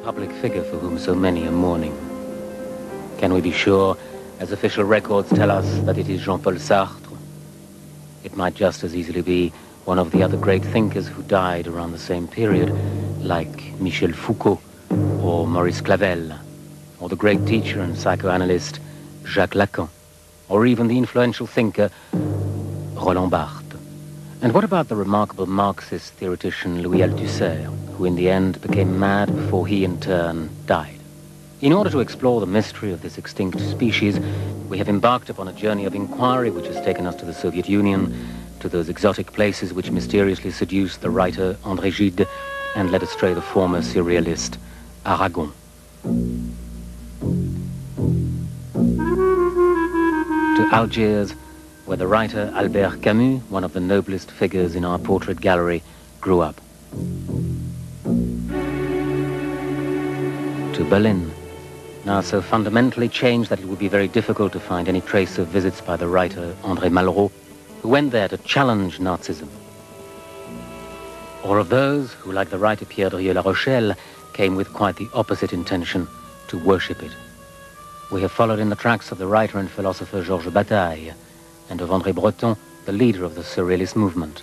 public figure for whom so many are mourning? Can we be sure, as official records tell us, that it is Jean-Paul Sartre? It might just as easily be one of the other great thinkers who died around the same period, like Michel Foucault or Maurice Clavel, or the great teacher and psychoanalyst Jacques Lacan, or even the influential thinker Roland Barthes. And what about the remarkable Marxist theoretician Louis Althusser, who in the end became mad before he in turn died? In order to explore the mystery of this extinct species, we have embarked upon a journey of inquiry which has taken us to the Soviet Union, to those exotic places which mysteriously seduced the writer André Gide and led astray the former surrealist Aragon. To Algiers, where the writer Albert Camus, one of the noblest figures in our portrait gallery, grew up. To Berlin, now so fundamentally changed that it would be very difficult to find any trace of visits by the writer André Malraux, who went there to challenge Nazism. Or of those who, like the writer Pierre Drieux-La Rochelle, came with quite the opposite intention, to worship it. We have followed in the tracks of the writer and philosopher Georges Bataille, and of André Breton, the leader of the surrealist movement.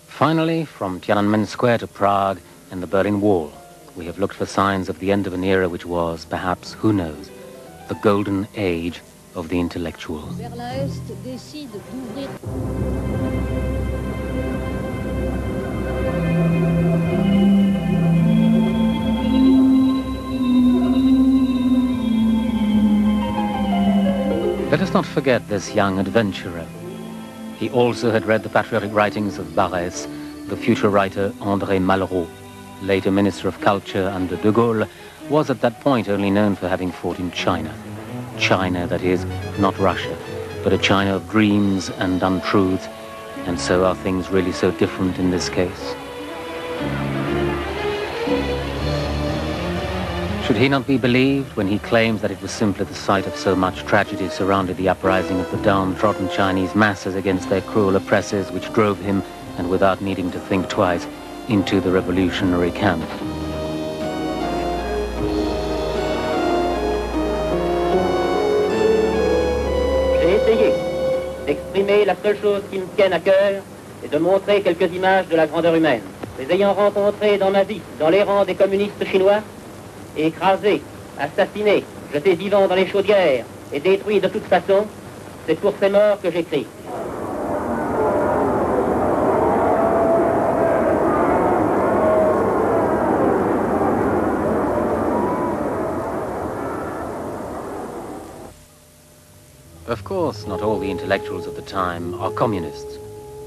Finally, from Tiananmen Square to Prague and the Berlin Wall, we have looked for signs of the end of an era which was, perhaps, who knows, the golden age of the intellectual. Let us not forget this young adventurer. He also had read the patriotic writings of Barrès, the future writer André Malraux, later Minister of Culture under de Gaulle, was at that point only known for having fought in China. China, that is, not Russia, but a China of dreams and untruths. And so are things really so different in this case? Should he not be believed when he claims that it was simply the sight of so much tragedy surrounding the uprising of the downtrodden Chinese masses against their cruel oppressors which drove him, and without needing to think twice, into the revolutionary camp? J'ai essayé d'exprimer la seule chose qui me tienne à cœur et de montrer quelques images de la grandeur humaine. Les ayant rencontrés dans ma vie, dans les rangs des communistes chinois, écrasés, assassinés, jetés vivants dans les chaudières et détruits de toute façon, c'est pour ces morts que j'écris. Of course, not all the intellectuals of the time are communists,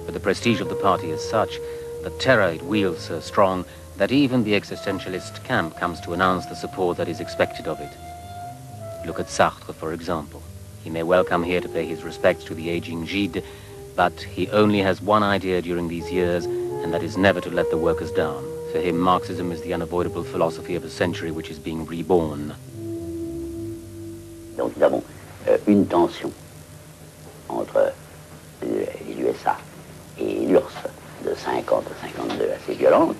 but the prestige of the party is such, the terror it wields so strong, that even the existentialist camp comes to announce the support that is expected of it. Look at Sartre, for example. He may well come here to pay his respects to the aging Gide, but he only has one idea during these years, and that is never to let the workers down. For him, Marxism is the unavoidable philosophy of a century which is being reborn. Donc nous avons une tension entre les USA et l'URSS de 50-52 assez violente,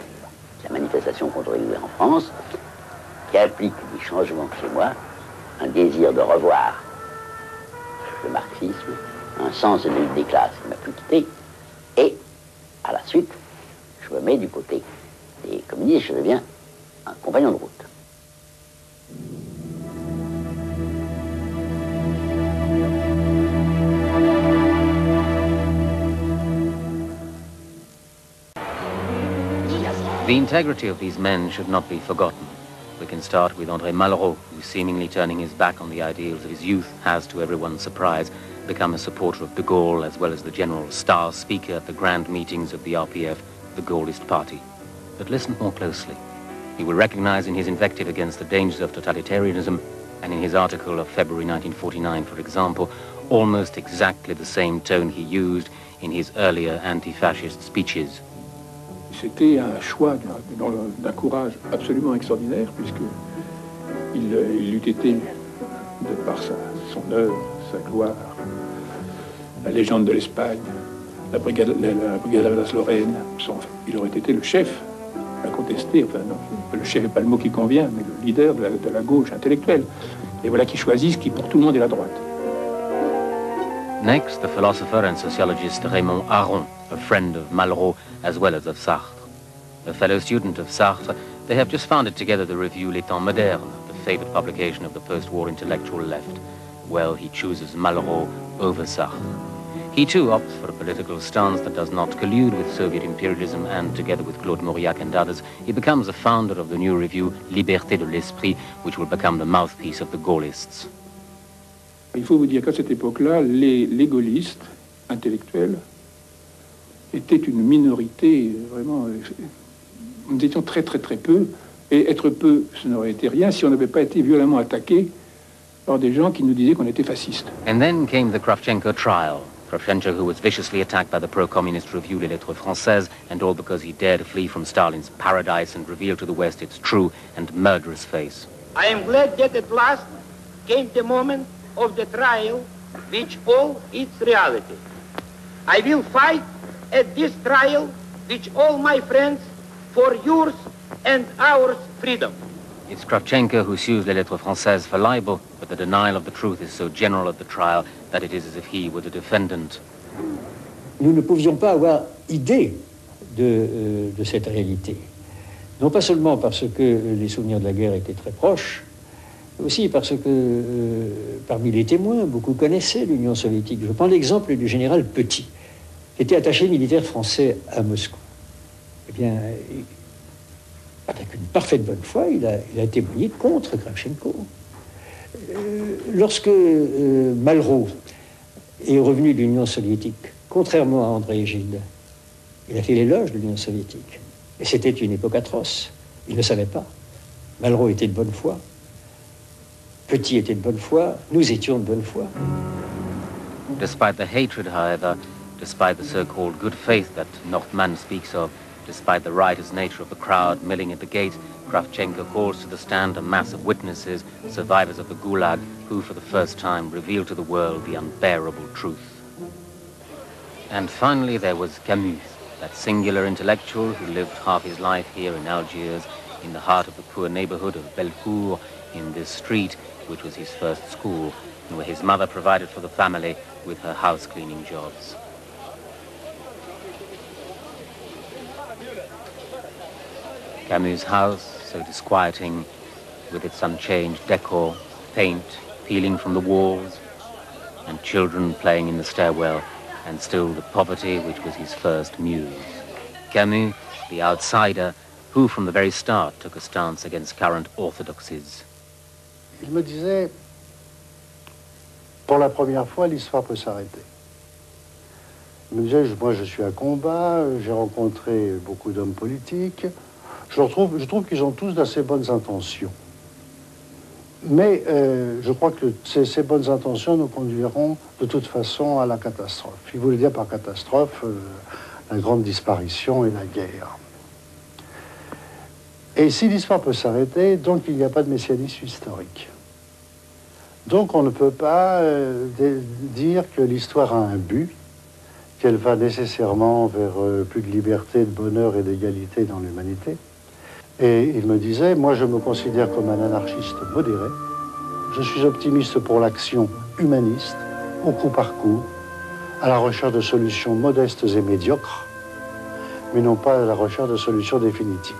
la manifestation contre les en France, qui implique des changements chez moi, un désir de revoir le marxisme, un sens de la lutte des classes qui m'a pu quitter, et à la suite, je me mets du côté des communistes, je deviens un compagnon de route. The integrity of these men should not be forgotten. We can start with André Malraux, who, seemingly turning his back on the ideals of his youth, has, to everyone's surprise, become a supporter of de Gaulle, as well as the general star speaker at the grand meetings of the RPF, the Gaullist party. But listen more closely. You will recognize in his invective against the dangers of totalitarianism, and in his article of February 1949, for example, almost exactly the same tone he used in his earlier anti-fascist speeches. C'était un choix d'un courage absolument extraordinaire, puisqu'il eût été, de par son œuvre, sa gloire, la légende de l'Espagne, la brigade Alsace-Lorraine. Il aurait été le chef incontesté, enfin non, le chef n'est pas le mot qui convient, mais le leader de la gauche intellectuelle. Et voilà qu'il choisit ce qui pour tout le monde est la droite. Next, the philosopher and sociologist Raymond Aron, a friend of Malraux as well as of Sartre. A fellow student of Sartre, they have just founded together the review Les Temps Modernes, the favorite publication of the post-war intellectual left. Well, he chooses Malraux over Sartre. He too opts for a political stance that does not collude with Soviet imperialism, and together with Claude Mauriac and others, he becomes the founder of the new review Liberté de l'Esprit, which will become the mouthpiece of the Gaullists. Il faut vous dire qu'à cette époque-là, les gaullistes intellectuels étaient une minorité, vraiment, nous étions très peu, et être peu, ce n'aurait été rien si on n'avait pas été violemment attaqué par des gens qui nous disaient qu'on était fascistes. And then came the Kravchenko trial. Kravchenko, who was viciously attacked by the pro-communist review Les Lettres Françaises, and all because he dared to flee from Stalin's paradise and reveal to the West its true and murderous face. I am glad that at last came the moment of the trial, which all its reality. I will fight at this trial, which all my friends, for yours and ours freedom. It's Kravchenko who sues Les Lettres Françaises for libel, but the denial of the truth is so general at the trial that it is as if he were the defendant. Nous ne pouvions pas avoir idée de cette réalité. Non pas seulement parce que les souvenirs de la guerre étaient très proches, mais aussi parce que parmi les témoins, beaucoup connaissaient l'Union soviétique. Je prends l'exemple du général Petit, qui était attaché militaire français à Moscou. Eh bien, avec une parfaite bonne foi, il a témoigné contre Kravchenko. Lorsque Malraux est revenu de l'Union soviétique, contrairement à André Gide, il a fait l'éloge de l'Union soviétique. Et c'était une époque atroce. Il ne savait pas. Malraux était de bonne foi. Petit était de bonne foi. Nous étions de bonne foi. Despite the hatred, however, despite the so-called good faith that Nordmann speaks of, despite the riotous nature of the crowd milling at the gate, Kravchenko calls to the stand a mass of witnesses, survivors of the Gulag, who for the first time reveal to the world the unbearable truth. And finally there was Camus, that singular intellectual who lived half his life here in Algiers, in the heart of the poor neighborhood of Bellecour, in this street, which was his first school, and where his mother provided for the family with her house-cleaning jobs. Camus' house, so disquieting, with its unchanged decor, paint peeling from the walls, and children playing in the stairwell, and still the poverty which was his first muse. Camus, the outsider, who from the very start took a stance against current orthodoxies. Il me disait, pour la première fois, l'histoire peut s'arrêter. Il me disait, moi je suis à combat, j'ai rencontré beaucoup d'hommes politiques, je trouve qu'ils ont tous d'assez bonnes intentions. Mais je crois que ces bonnes intentions nous conduiront de toute façon à la catastrophe. Il voulait dire par catastrophe la grande disparition et la guerre. Et si l'histoire peut s'arrêter, donc il n'y a pas de messianisme historique. Donc on ne peut pas dire que l'histoire a un but, qu'elle va nécessairement vers plus de liberté, de bonheur et d'égalité dans l'humanité. Et il me disait, moi je me considère comme un anarchiste modéré, je suis optimiste pour l'action humaniste, au coup par coup, à la recherche de solutions modestes et médiocres, mais non pas à la recherche de solutions définitives.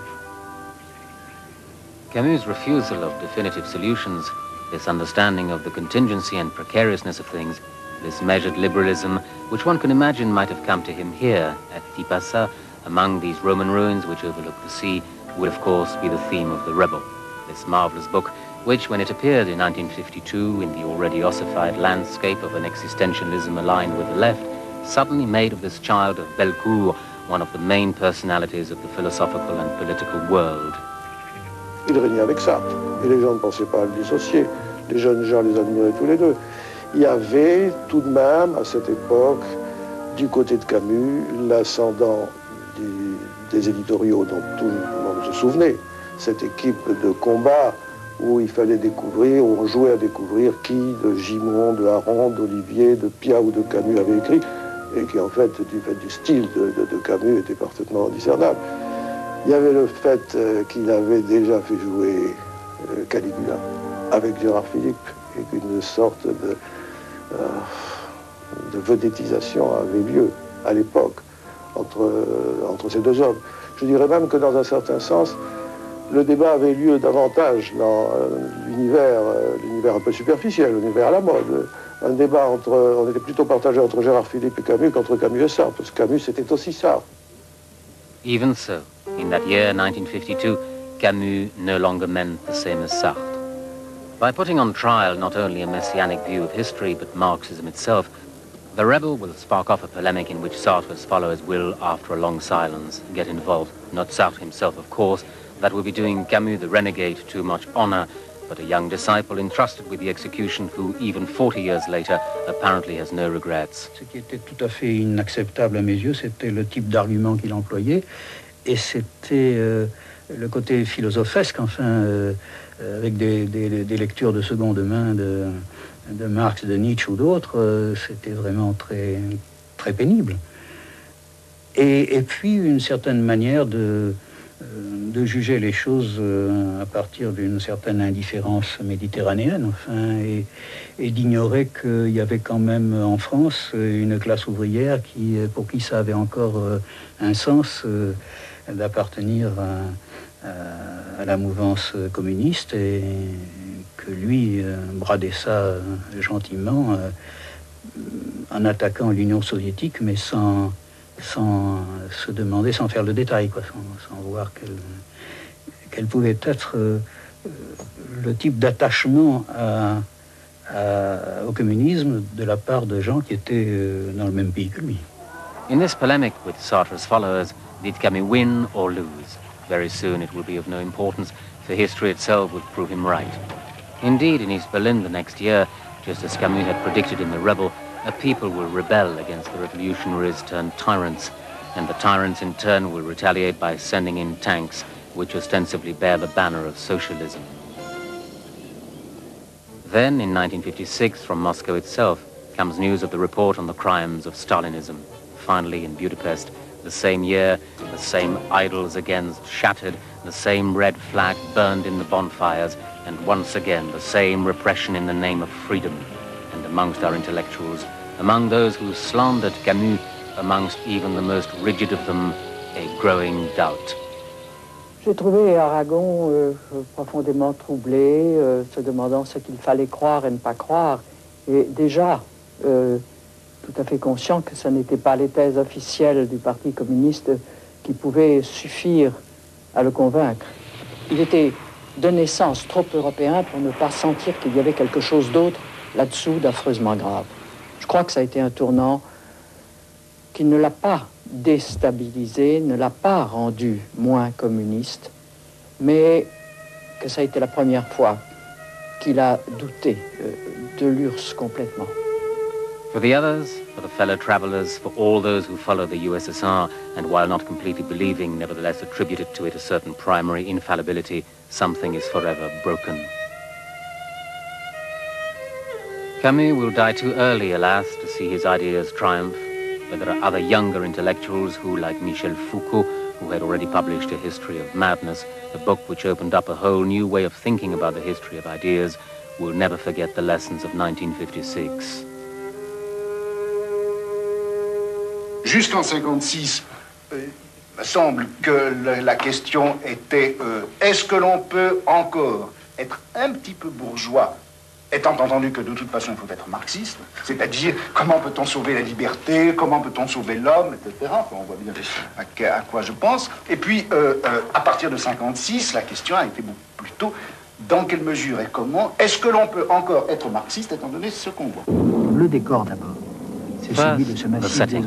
Camus' refusal of definitive solutions, this understanding of the contingency and precariousness of things, this measured liberalism, which one can imagine might have come to him here at Tipasa, among these Roman ruins which overlook the sea, would of course be the theme of The Rebel, this marvelous book, which when it appeared in 1952 in the already ossified landscape of an existentialism aligned with the left, suddenly made of this child of Bellecour one of the main personalities of the philosophical and political world. Il régnait avec Sartre, et les gens ne pensaient pas à le dissocier. Les jeunes gens les admiraient tous les deux. Il y avait tout de même, à cette époque, du côté de Camus, l'ascendant des éditoriaux dont tout le monde se souvenait. Cette équipe de combat où il fallait découvrir, où on jouait à découvrir qui de Gimond, de Aron, d'Olivier, de Piat ou de Camus avait écrit. et qui en fait, du fait du style de Camus, était parfaitement discernable. Il y avait le fait qu'il avait déjà fait jouer Caligula avec Gérard Philippe, et qu'une sorte de vedettisation avait lieu à l'époque entre ces deux hommes. Je dirais même que dans un certain sens, le débat avait lieu davantage dans l'univers un peu superficiel, l'univers à la mode. Un débat on était plutôt partagé entre Gérard Philippe et Camus qu'entre Camus et Sartre, parce que Camus c'était aussi Sartre. Even so, in that year, 1952, Camus no longer meant the same as Sartre. By putting on trial not only a messianic view of history, but Marxism itself, the rebel will spark off a polemic in which Sartre's followers will, after a long silence, get involved. Not Sartre himself, of course. That will be doing Camus the renegade too much honor, but a young disciple entrusted with the execution who, even 40 years later, apparently has no regrets. Ce qui était tout à fait inacceptable à mes yeux, c'était le type d'argument qu'il employait, et c'était le côté philosophesque, enfin, avec des lectures de seconde main de Marx, de Nietzsche ou d'autres, c'était vraiment très, très pénible. Et puis une certaine manière de juger les choses à partir d'une certaine indifférence méditerranéenne, enfin, et d'ignorer qu'il y avait quand même en France une classe ouvrière pour qui ça avait encore un sens d'appartenir à la mouvance communiste, et que lui bradait ça gentiment en attaquant l'Union soviétique, mais sans se demander, sans faire le détail, quoi, sans voir quel pouvait être le type d'attachement au communisme de la part de gens qui étaient dans le même pays que lui. In this polemic with Sartre's followers, did Camus win or lose? Very soon it will be of no importance, for history itself would prove him right. Indeed, in East Berlin the next year, just as Camus had predicted in The Rebel, a people will rebel against the revolutionaries turned tyrants, and the tyrants in turn will retaliate by sending in tanks which ostensibly bear the banner of socialism. Then, in 1956, from Moscow itself, comes news of the report on the crimes of Stalinism. Finally, in Budapest, the same year, the same idols again shattered, the same red flag burned in the bonfires, and once again the same repression in the name of freedom. And amongst our intellectuals, among those who slandered Camus, amongst even the most rigid of them, a growing doubt. J'ai trouvé Aragon profondément troublé, se demandant ce qu'il fallait croire et ne pas croire, et déjà tout à fait conscient que ce n'était pas les thèses officielles du Parti communiste qui pouvaient suffire à le convaincre. Il était de naissance trop européen pour ne pas sentir qu'il y avait quelque chose d'autre là-dessous d'affreusement grave. Je crois que ça a été un tournant qui ne l'a pas déstabilisé, ne l'a pas rendu moins communiste, mais que ça a été la première fois qu'il a douté de l'URSS complètement. For the others, for the fellow travelers, for all those who follow the USSR, and while not completely believing, nevertheless attributed to it a certain primary infallibility, something is forever broken. Camus will die too early, alas, to see his ideas triumph, but there are other younger intellectuals who, like Michel Foucault, who had already published A History of Madness, a book which opened up a whole new way of thinking about the history of ideas, will never forget the lessons of 1956. Jusqu'en 1956, il me semble que la question était est-ce que l'on peut encore être un petit peu bourgeois, étant entendu que de toute façon il faut être marxiste, c'est-à-dire comment peut-on sauver la liberté, comment peut-on sauver l'homme, etc. Enfin, on voit bien à quoi je pense. Et puis, à partir de 1956, la question a été beaucoup plus tôt dans quelle mesure et comment est-ce que l'on peut encore être marxiste étant donné ce qu'on voit. Le décor d'abord. First, the setting.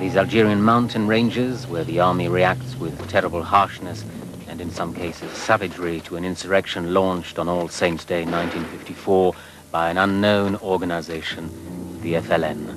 These Algerian mountain ranges where the army reacts with terrible harshness and in some cases savagery to an insurrection launched on All Saints' Day 1954 by an unknown organization, the FLN.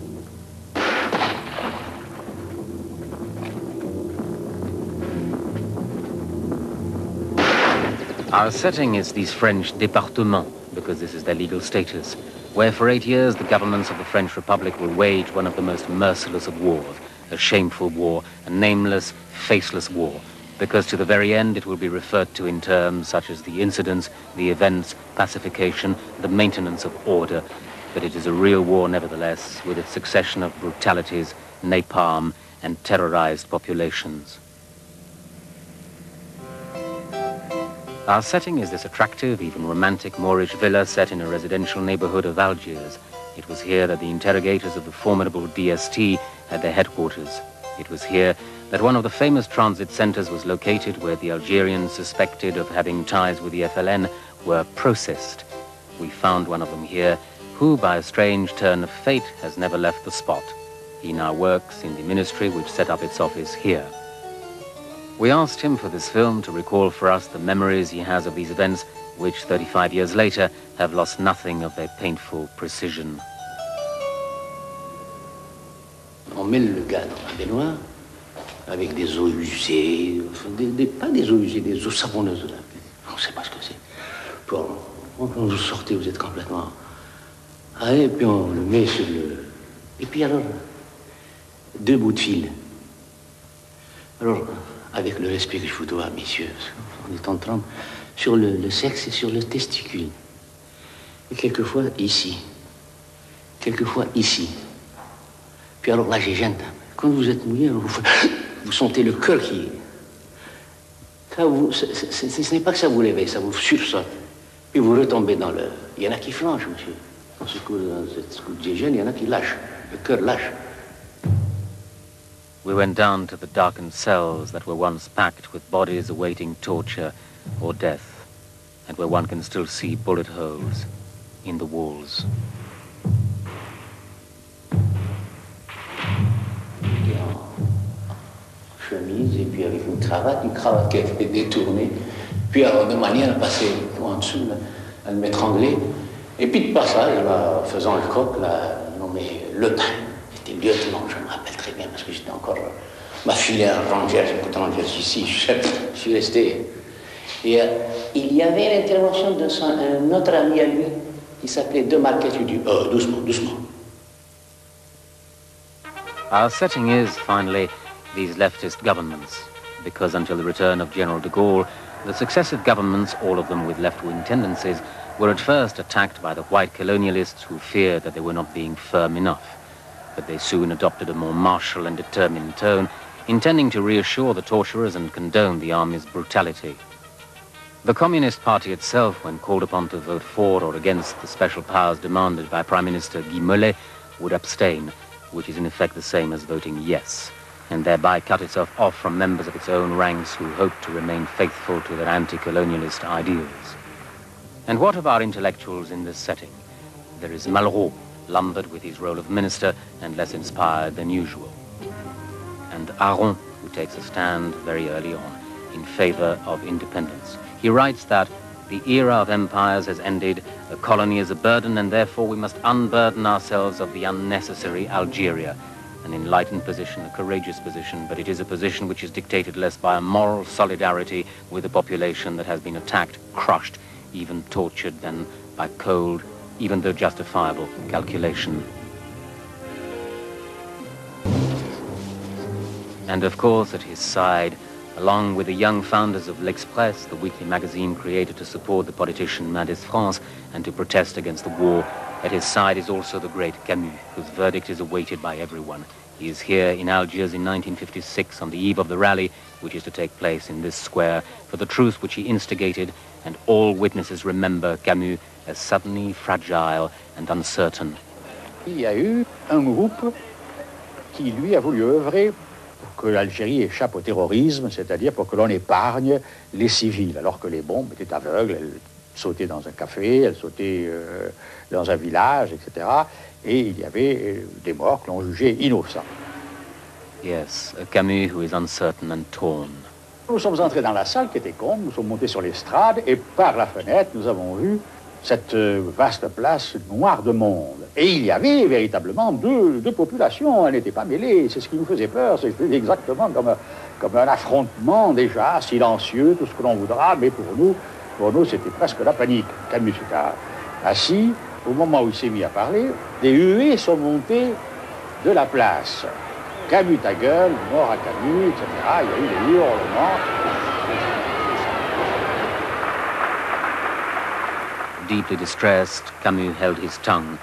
Our setting is these French départements, because this is their legal status. where for 8 years the governments of the French Republic will wage one of the most merciless of wars, a shameful war, a nameless, faceless war, because to the very end it will be referred to in terms such as the incidents, the events, pacification, the maintenance of order. But it is a real war nevertheless, with its succession of brutalities, napalm, and terrorized populations. Our setting is this attractive, even romantic Moorish villa set in a residential neighborhood of Algiers. It was here that the interrogators of the formidable DST had their headquarters. It was here that one of the famous transit centers was located, where the Algerians suspected of having ties with the FLN were processed. We found one of them here, who, by a strange turn of fate, has never left the spot. He now works in the ministry which set up its office here. We asked him for this film to recall for us the memories he has of these events, which 35 years later have lost nothing of their painful precision. On met le gars dans la baignoire avec des eaux usées, pas des eaux usées, des eaux savonneuses. On ne sait pas ce que c'est. Puis on vous sortez, vous êtes complètement... Ah, et puis on le met sur le... Et puis alors, 2 bouts de fil. Alors, avec le respect que je vous dois, messieurs, on est en trempe, sur le sexe et sur le testicule. Et quelquefois ici. Quelquefois ici. Puis alors là, j'ai gêne. Quand vous êtes mouillé, vous sentez le cœur qui... Ça ce n'est pas que ça vous réveille, ça vous sursaute. Puis vous retombez dans le... Il y en a qui flanchent, monsieur. Dans ce coup de gêne, il y en a qui lâchent. Le cœur lâche. We went down to the darkened cells that were once packed with bodies awaiting torture or death, and where one can still see bullet holes in the walls. Chemise et puis avec une cravate qui a été détournée, puis alors de manière à passer en dessous, là, à m'étrangler, et puis de passage, là, faisant le coq, là, nommé Le Pen, j'étais lieutenant, je me rappelle très bien, parce que j'étais encore ma filée à Rangers, j'écoute Rangers ici, je suis resté. Et il y avait l'intervention d'un autre ami à lui, qui s'appelait De Marquet, je lui dis, doucement, doucement. Our setting is, finally, these leftist governments, because until the return of General de Gaulle, the successive governments, all of them with left-wing tendencies, were at first attacked by the white colonialists who feared that they were not being firm enough. But they soon adopted a more martial and determined tone, intending to reassure the torturers and condone the army's brutality. The Communist Party itself, when called upon to vote for or against the special powers demanded by Prime Minister Guy Mollet, would abstain, which is in effect the same as voting yes, and thereby cut itself off from members of its own ranks who hoped to remain faithful to their anti-colonialist ideals. And what of our intellectuals in this setting? There is Malraux, lumbered with his role of minister and less inspired than usual. And Aron, who takes a stand very early on in favor of independence. He writes that the era of empires has ended, a colony is a burden, and therefore we must unburden ourselves of the unnecessary Algeria. An enlightened position, a courageous position, but it is a position which is dictated less by a moral solidarity with a population that has been attacked, crushed, even tortured, than by cold, even though justifiable, calculation. And of course, at his side, along with the young founders of L'Express, the weekly magazine created to support the politician Mendes France and to protest against the war, at his side is also the great Camus, whose verdict is awaited by everyone. He is here in Algiers in 1956 on the eve of the rally, which is to take place in this square, for the truth which he instigated, and all witnesses remember Camus as suddenly fragile and uncertain. Il y a eu un groupe qui, lui, a voulu œuvrer pour que l'Algérie échappe au terrorisme, c'est-à-dire pour que l'on épargne les civils, alors que les bombes étaient aveugles, elles sautaient dans un café, elles sautaient dans un village, etc. Et il y avait des morts que l'on jugeait innocents. Yes, a Camus who is uncertain and torn. Nous sommes entrés dans la salle qui était comble, nous sommes montés sur l'estrade et par la fenêtre, nous avons vu cette vaste place noire de monde. Et il y avait véritablement deux populations, elles n'étaient pas mêlées, c'est ce qui nous faisait peur, c'était exactement comme un affrontement déjà, silencieux, tout ce que l'on voudra, mais pour nous c'était presque la panique. Camus était assis, au moment où il s'est mis à parler, des huées sont montées de la place. Camus ta gueule, mort à Camus, etc. Il y a eu des hurlements. Deeply distressed, Camus held his tongue.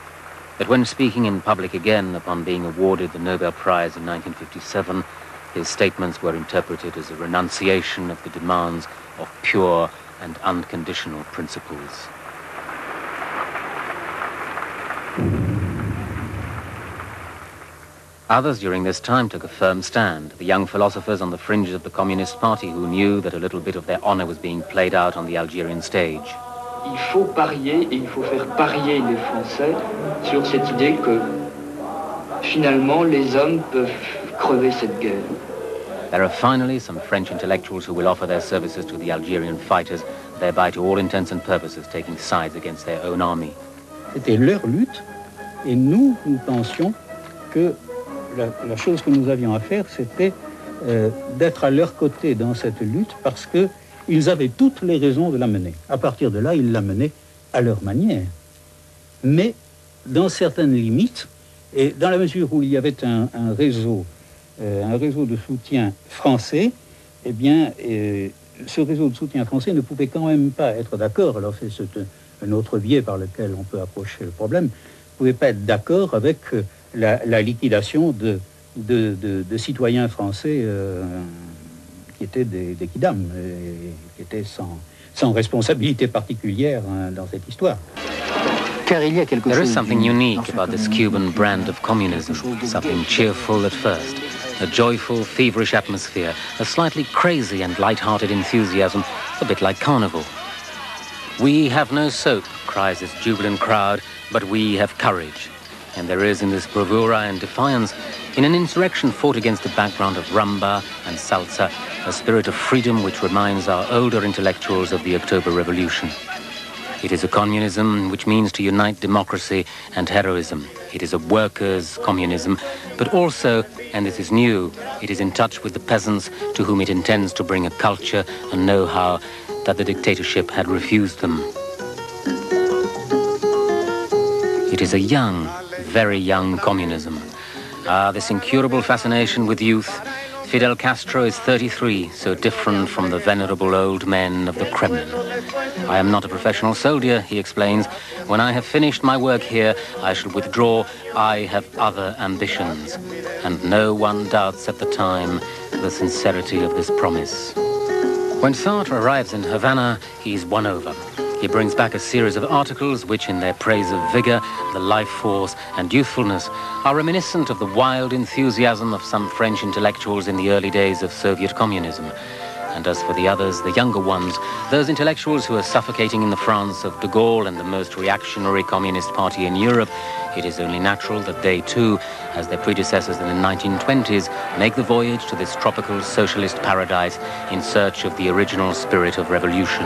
But when speaking in public again upon being awarded the Nobel Prize in 1957, his statements were interpreted as a renunciation of the demands of pure and unconditional principles. Others during this time took a firm stand, the young philosophers on the fringes of the Communist Party who knew that a little bit of their honor was being played out on the Algerian stage. Il faut parier et il faut faire parier les Français sur cette idée que finalement les hommes peuvent crever cette guerre. There are finally some French intellectuals who will offer their services to the Algerian fighters, thereby to all intents and purposes taking sides against their own army. C'était leur lutte et nous pensions que la chose que nous avions à faire, c'était d'être à leur côté dans cette lutte parce qu'ils avaient toutes les raisons de la mener. À partir de là, ils la menaient à leur manière. Mais dans certaines limites, et dans la mesure où il y avait un réseau de soutien français, eh bien, ce réseau de soutien français ne pouvait quand même pas être d'accord. Alors c'est un autre biais par lequel on peut approcher le problème. Ne pouvait pas être d'accord avec la liquidation de citoyens français qui étaient des kidam, qui étaient sans responsabilité particulière dans cette histoire. There is something unique about this Cuban brand of communism, something cheerful at first, a joyful, feverish atmosphere, a slightly crazy and light-hearted enthusiasm, a bit like carnival. We have no soap, cries this jubilant crowd, but we have courage. And there is in this bravura and defiance, in an insurrection fought against the background of rumba and salsa, a spirit of freedom which reminds our older intellectuals of the October Revolution. It is a communism which means to unite democracy and heroism. It is a workers' communism, but also, and this is new, it is in touch with the peasants to whom it intends to bring a culture and know-how that the dictatorship had refused them. It is a young, very young communism. This incurable fascination with youth. Fidel Castro is 33, so different from the venerable old men of the Kremlin. I am not a professional soldier, he explains. When I have finished my work here, I shall withdraw. I have other ambitions. And no one doubts at the time the sincerity of this promise. When Sartre arrives in Havana, he's won over. He brings back a series of articles which, in their praise of vigor, the life force and youthfulness, are reminiscent of the wild enthusiasm of some French intellectuals in the early days of Soviet communism. And as for the others, the younger ones, those intellectuals who are suffocating in the France of de Gaulle and the most reactionary communist party in Europe, it is only natural that they too, as their predecessors in the 1920s, make the voyage to this tropical socialist paradise in search of the original spirit of revolution.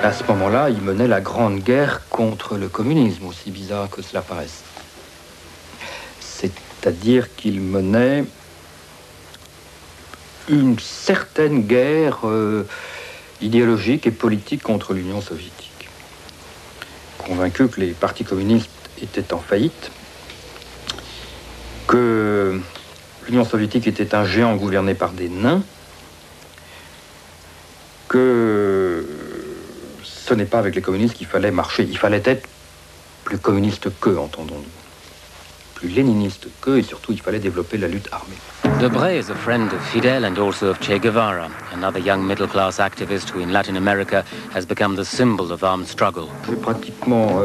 À ce moment-là, il menait la grande guerre contre le communisme, aussi bizarre que cela paraisse. C'est-à-dire qu'il menait une certaine guerre idéologique et politique contre l'Union soviétique. Convaincu que les partis communistes étaient en faillite, que l'Union soviétique était un géant gouverné par des nains, que ce n'est pas avec les communistes qu'il fallait marcher. Il fallait être plus communiste qu'eux, entendons-nous. Plus léniniste qu'eux, et surtout, il fallait développer la lutte armée. Debré is a friend of Fidel and also of Che Guevara, another young middle-class activist who in Latin America has become the symbol of armed struggle. J'ai pratiquement,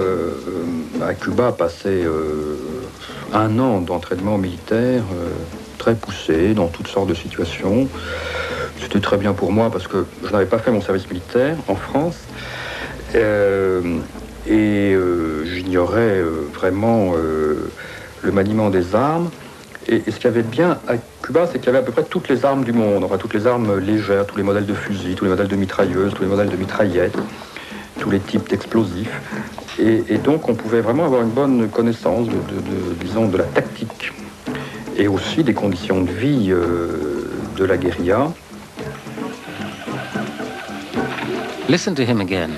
à Cuba, passé un an d'entraînement militaire très poussé, dans toutes sortes de situations. C'était très bien pour moi parce que je n'avais pas fait mon service militaire en France. J'ignorais vraiment le maniement des armes. Et ce qu'il y avait de bien à Cuba, c'est qu'il y avait à peu près toutes les armes du monde, enfin toutes les armes légères, tous les modèles de fusils, tous les modèles de mitrailleuses, tous les modèles de mitraillettes, tous les types d'explosifs. Et donc on pouvait vraiment avoir une bonne connaissance disons, de la tactique et aussi des conditions de vie de la guérilla. Listen to him again.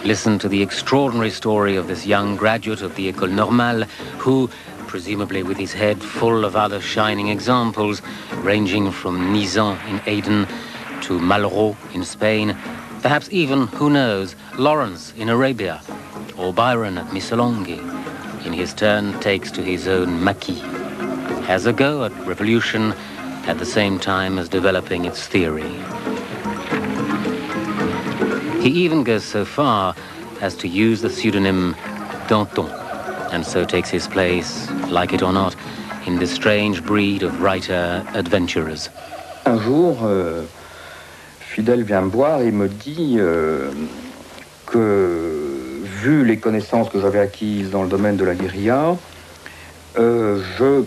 Listen to the extraordinary story of this young graduate of the École Normale who, presumably with his head full of other shining examples, ranging from Nizan in Aden to Malraux in Spain, perhaps even, who knows, Lawrence in Arabia, or Byron at Missolonghi, in his turn takes to his own maquis, has a go at revolution at the same time as developing its theory. He even goes so far as to use the pseudonym Danton, and so takes his place, like it or not, in this strange breed of writer-adventurers. Un jour, Fidèle vient me voir et me dit que, vu les connaissances que j'avais acquises dans le domaine de la guérilla, je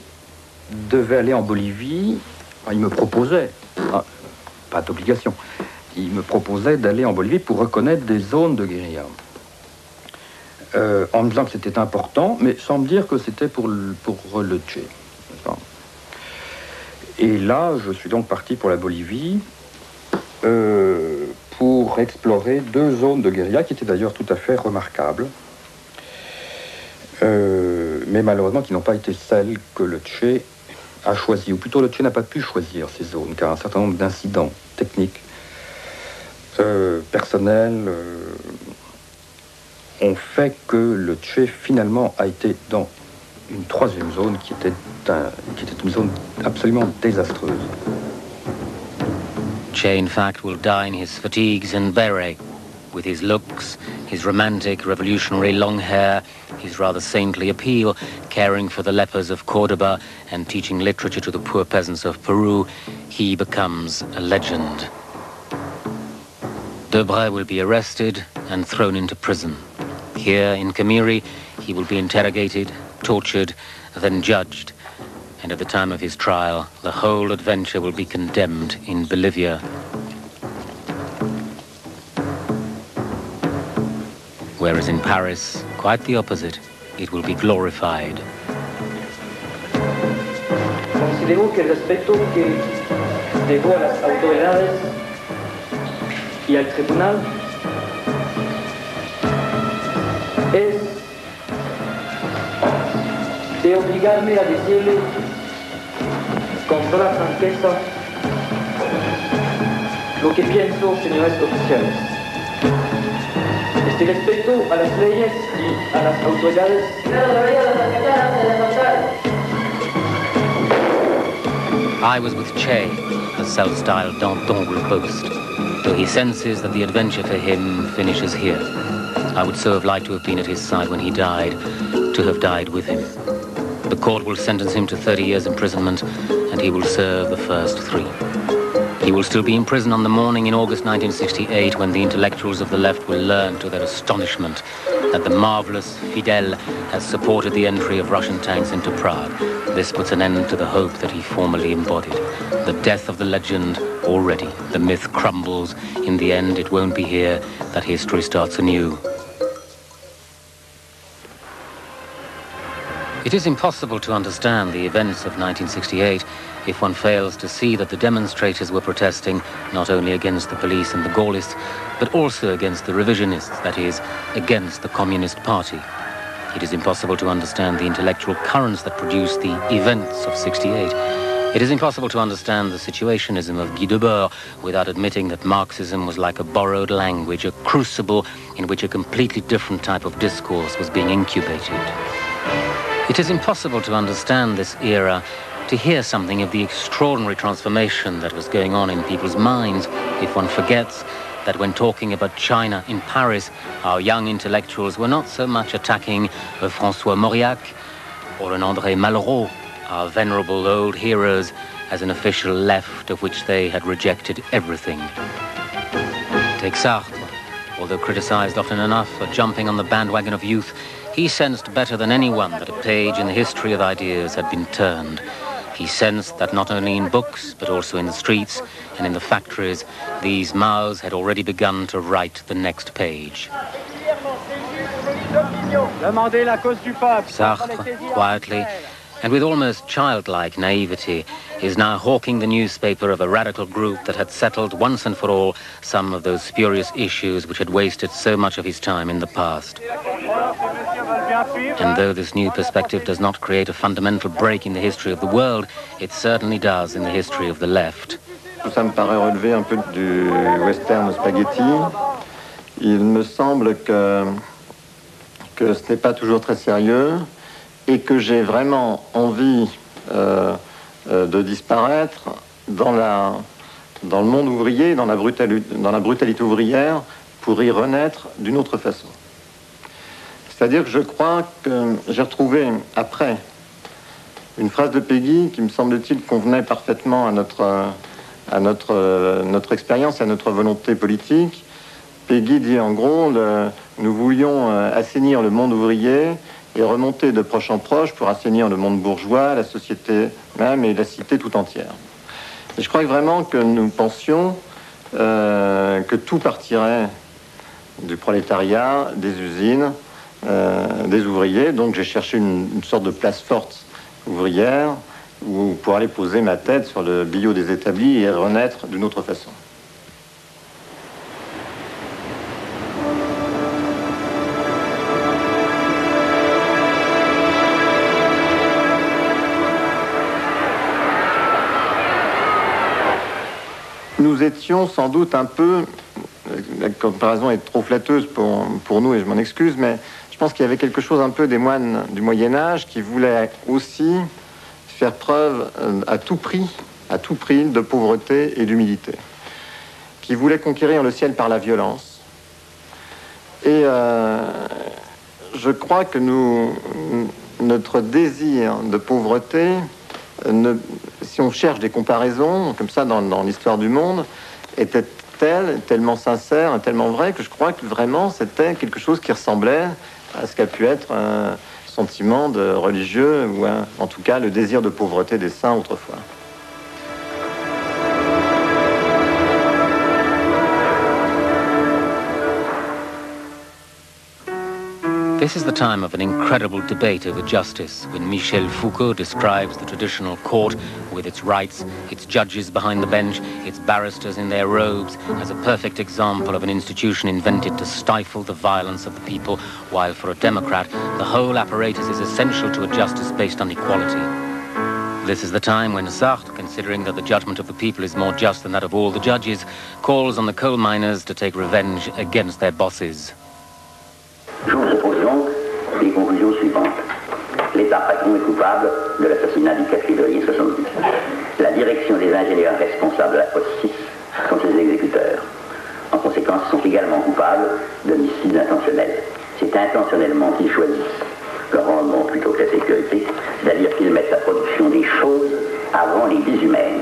devais aller en Bolivie. Enfin, il me proposait, pas d'obligation, il me proposait d'aller en Bolivie pour reconnaître des zones de guérilla. En me disant que c'était important, mais sans me dire que c'était pour le Che. Et là, je suis donc parti pour la Bolivie pour explorer 2 zones de guérilla qui étaient d'ailleurs tout à fait remarquables, mais malheureusement qui n'ont pas été celles que le Che a choisies, ou plutôt le Che n'a pas pu choisir ces zones, car un certain nombre d'incidents techniques, personnels, ont fait que le Che finalement a été dans une 3e zone qui était une zone absolument désastreuse. Che, in fact, will die in his fatigues and beret, with his looks, his romantic, revolutionary long hair, his rather saintly appeal, caring for the lepers of Cordoba and teaching literature to the poor peasants of Peru, he becomes a legend. Debray will be arrested and thrown into prison. Here in Camiri, he will be interrogated, tortured, then judged. And at the time of his trial, the whole adventure will be condemned in Bolivia. Whereas in Paris, quite the opposite, it will be glorified. Considero que el respeto que debo a las autoridades y al tribunal es de obligarme a decirle con toda franqueza lo que pienso, señores oficiales. Este respeto a las leyes y a las autoridades. I was with Che, the self-styled Danton will boast, though he senses that the adventure for him finishes here. I would so have liked to have been at his side when he died, to have died with him. The court will sentence him to 30 years imprisonment, and he will serve the first 3. He will still be in prison on the morning in August 1968 when the intellectuals of the left will learn to their astonishment that the marvelous Fidel has supported the entry of Russian tanks into Prague. This puts an end to the hope that he formerly embodied. The death of the legend already. The myth crumbles. In the end, it won't be here that history starts anew. It is impossible to understand the events of 1968 if one fails to see that the demonstrators were protesting not only against the police and the Gaullists, but also against the revisionists, that is, against the Communist Party. It is impossible to understand the intellectual currents that produced the events of 68. It is impossible to understand the situationism of Guy Debord without admitting that Marxism was like a borrowed language, a crucible in which a completely different type of discourse was being incubated. It is impossible to understand this era, to hear something of the extraordinary transformation that was going on in people's minds, if one forgets that when talking about China in Paris, our young intellectuals were not so much attacking a François Mauriac or an André Malraux, our venerable old heroes, as an official left of which they had rejected everything. Take Sartre. Although criticized often enough for jumping on the bandwagon of youth, he sensed better than anyone that a page in the history of ideas had been turned. He sensed that not only in books, but also in the streets and in the factories, these mouths had already begun to write the next page. Sartre, quietly, and with almost childlike naivety is now hawking the newspaper of a radical group that had settled once and for all some of those spurious issues which had wasted so much of his time in the past. And though this new perspective does not create a fundamental break in the history of the world, it certainly does in the history of the left. Tout ça me paraît relever un peu du western spaghetti. Il me semble que ce n'est pas toujours très sérieux et que j'ai vraiment envie de disparaître dans le monde ouvrier, dans la brutalité ouvrière, pour y renaître d'une autre façon. C'est-à-dire que je crois que j'ai retrouvé, après, une phrase de Peggy qui, me semble-t-il, convenait parfaitement à notre expérience, à notre volonté politique. Peggy dit en gros, nous voulions assainir le monde ouvrier et remonter de proche en proche pour assainir le monde bourgeois, la société même et la cité tout entière. Et je crois vraiment que nous pensions que tout partirait du prolétariat, des usines, des ouvriers. Donc j'ai cherché une sorte de place forte ouvrière pour aller poser ma tête sur le billot des établis et renaître d'une autre façon. Nous étions sans doute un peu, la comparaison est trop flatteuse pour nous et je m'en excuse, mais je pense qu'il y avait quelque chose un peu des moines du Moyen-Âge qui voulaient aussi faire preuve à tout prix de pauvreté et d'humilité, qui voulaient conquérir le ciel par la violence. Et je crois que notre désir de pauvreté, si on cherche des comparaisons comme ça dans l'histoire du monde, était tellement sincère, tellement vrai, que je crois que vraiment c'était quelque chose qui ressemblait à ce qu'a pu être un sentiment de religieux, ou en tout cas le désir de pauvreté des saints autrefois. This is the time of an incredible debate over justice, when Michel Foucault describes the traditional court with its rights, its judges behind the bench, its barristers in their robes, as a perfect example of an institution invented to stifle the violence of the people, while for a democrat, the whole apparatus is essential to a justice based on equality. This is the time when Sartre, considering that the judgment of the people is more just than that of all the judges, calls on the coal miners to take revenge against their bosses. Nous opposons les conclusions suivantes. L'État patron est coupable de l'assassinat du 4 février 70. La direction des ingénieurs responsables de la poste 6 sont ses exécuteurs. En conséquence, ils sont également coupables d'homicide intentionnel. C'est intentionnellement qu'ils choisissent le rendement plutôt que la sécurité, c'est-à-dire qu'ils mettent la production des choses avant les vies humaines.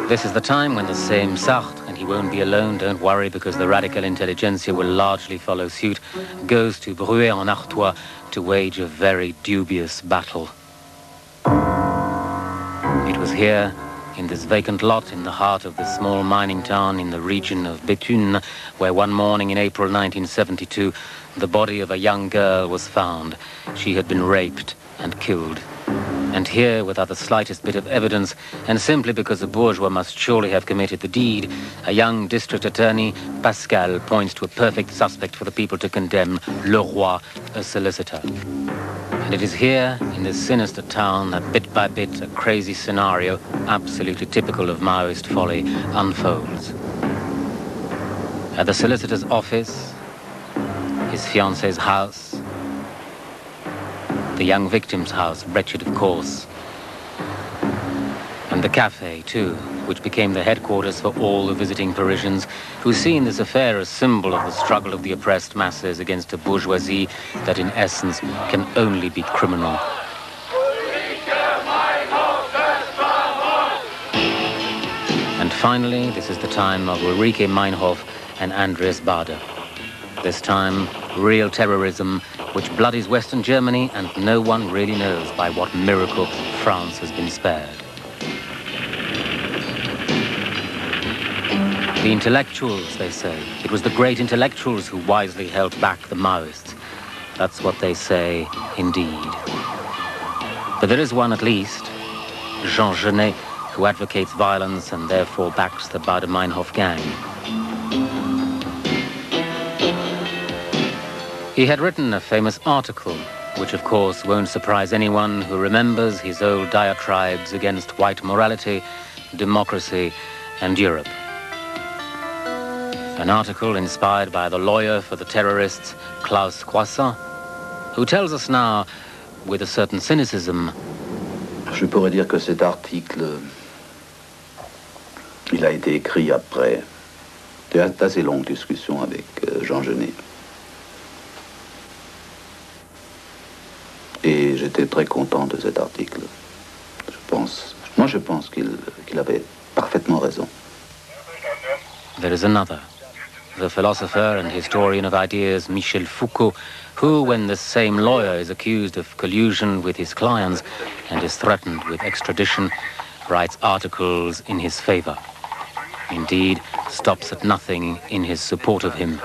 This is the time when the same Sartre, and he won't be alone, don't worry, because the radical intelligentsia will largely follow suit, goes to Bruay-en-Artois to wage a very dubious battle. It was here, in this vacant lot in the heart of the small mining town in the region of Béthune, where one morning in April 1972, the body of a young girl was found. She had been raped and killed. And here, without the slightest bit of evidence, and simply because the bourgeois must surely have committed the deed, a young district attorney, Pascal, points to a perfect suspect for the people to condemn, Leroy, a solicitor. And it is here, in this sinister town, that bit by bit, a crazy scenario, absolutely typical of Maoist folly, unfolds. At the solicitor's office, his fiancée's house, the young victim's house, wretched of course, and the cafe too, which became the headquarters for all the visiting Parisians who see in this affair a symbol of the struggle of the oppressed masses against a bourgeoisie that in essence can only be criminal. And finally, this is the time of Ulrike Meinhof and Andreas Baader. This time, real terrorism, which bloodies Western Germany, and no one really knows by what miracle France has been spared. The intellectuals, they say. It was the great intellectuals who wisely held back the Maoists. That's what they say, indeed. But there is one at least, Jean Genet, who advocates violence and therefore backs the Baader-Meinhof gang. He had written a famous article, which of course won't surprise anyone who remembers his old diatribes against white morality, democracy, and Europe. An article inspired by the lawyer for the terrorists, Klaus Croissant, who tells us now, with a certain cynicism, je pourrais dire que cet article, il a été écrit après d'assez longues discussions avec Jean Genet. Et j'étais très content de cet article. Je pense qu'il avait parfaitement raison. There is another, the philosopher and historian of ideas Michel Foucault, who, when the same lawyer is accused of collusion with his clients and is threatened with extradition, writes articles in his favor. Indeed, stops at nothing in his support of him.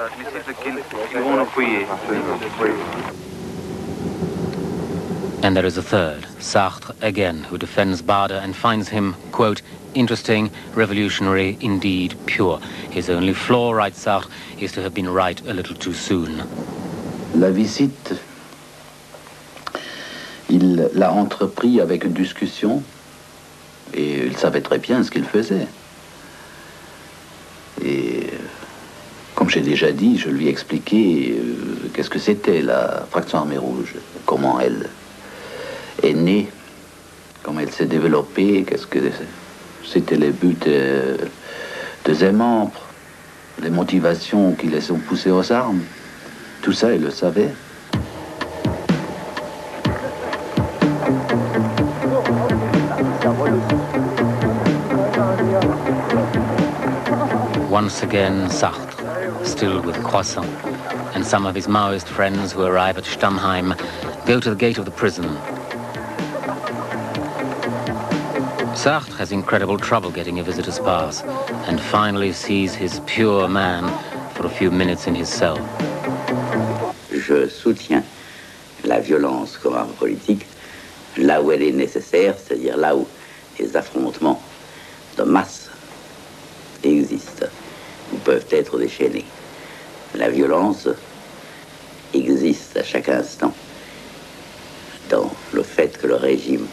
And there is a third, Sartre again, who defends Baader and finds him, quote, interesting, revolutionary, indeed pure. His only flaw, writes Sartre, is to have been right a little too soon. La visite, il l'a entrepris avec une discussion et il savait très bien ce qu'il faisait. Et comme j'ai déjà dit, je lui ai expliqué qu'est-ce que c'était la fraction armée rouge, comment elle est née, comment elle s'est développée, qu'est-ce que c'était les buts de ses membres, les motivations qui les ont poussés aux armes. Tout ça, il le savait. Once again, Sartre, still with Croissant, and some of his Maoist friends who arrive at Stammheim go to the gate of the prison. Sartre has incredible trouble getting a visitor's pass and finally sees his pure man for a few minutes in his cell. Je soutiens la violence comme arme politique là où elle est nécessaire, c'est-à-dire là où les affrontements de masse existent ou peuvent être déchaînés. La violence existe à chaque instant dans le fait que le régime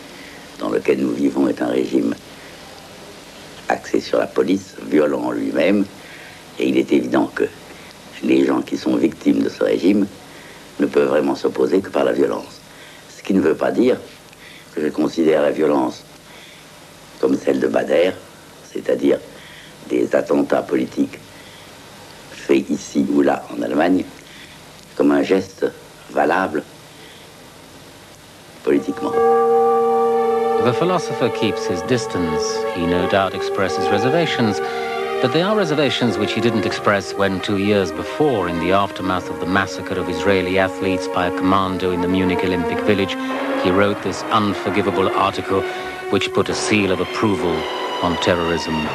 dans lequel nous vivons est un régime axé sur la police, violent en lui-même, et il est évident que les gens qui sont victimes de ce régime ne peuvent vraiment s'opposer que par la violence. Ce qui ne veut pas dire que je considère la violence comme celle de Baader, c'est-à-dire des attentats politiques faits ici ou là en Allemagne, comme un geste valable politiquement. The philosopher keeps his distance. He no doubt expresses reservations, but they are reservations which he didn't express when 2 years before, in the aftermath of the massacre of Israeli athletes by a commando in the Munich Olympic Village, he wrote this unforgivable article which put a seal of approval on terrorism.